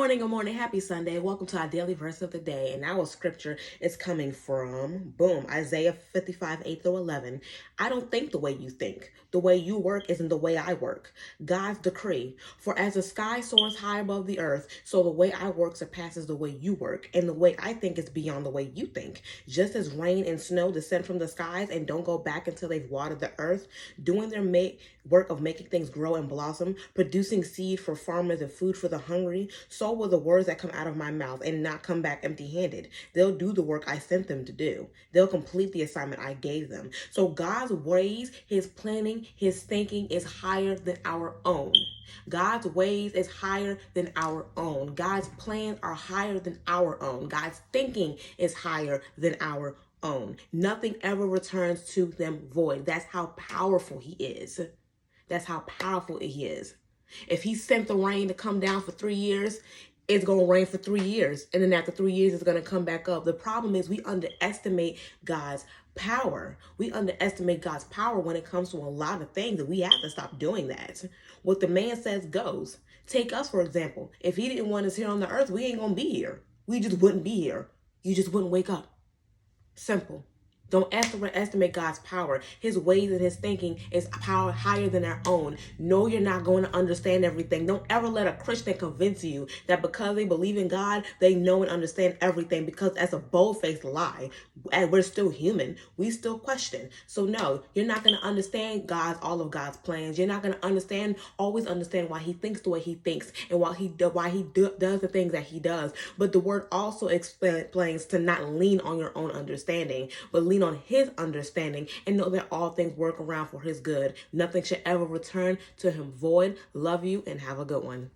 Good morning, happy Sunday. Welcome to our daily verse of the day. And our scripture is coming from, boom, Isaiah 55, 8 through 11. I don't think the way you think. The way you work isn't the way I work. God's decree. For as the sky soars high above the earth, so the way I work surpasses the way you work. And the way I think is beyond the way you think. Just as rain and snow descend from the skies and don't go back until they've watered the earth, doing their work of making things grow and blossom, producing seed for farmers and food for the hungry, so will the words that come out of my mouth and not come back empty-handed. They'll do the work I sent them to do. They'll complete the assignment I gave them. So God's ways, his planning, his thinking is higher than our own. God's ways is higher than our own. God's plans are higher than our own. God's thinking is higher than our own. Nothing ever returns to them void. That's how powerful he is. That's how powerful he is. If he sent the rain to come down for 3 years, it's going to rain for 3 years. And then after 3 years, it's going to come back up. The problem is we underestimate God's power. We underestimate God's power when it comes to a lot of things, and we have to stop doing that. What the man says goes. Take us, for example. If he didn't want us here on the earth, we ain't going to be here. We just wouldn't be here. You just wouldn't wake up. Simple. Don't estimate God's power. His ways and his thinking is power higher than our own. No, you're not going to understand everything. Don't ever let a Christian convince you that because they believe in God, they know and understand everything, because that's a bold-faced lie. And we're still human. We still question. So no, you're not going to understand all of God's plans. You're not going to always understand why he thinks the way he thinks and why he does the things that he does. But the word also explains to not lean on your own understanding, but lean on his understanding and know that all things work around for his good. Nothing should ever return to him void. Love you and have a good one.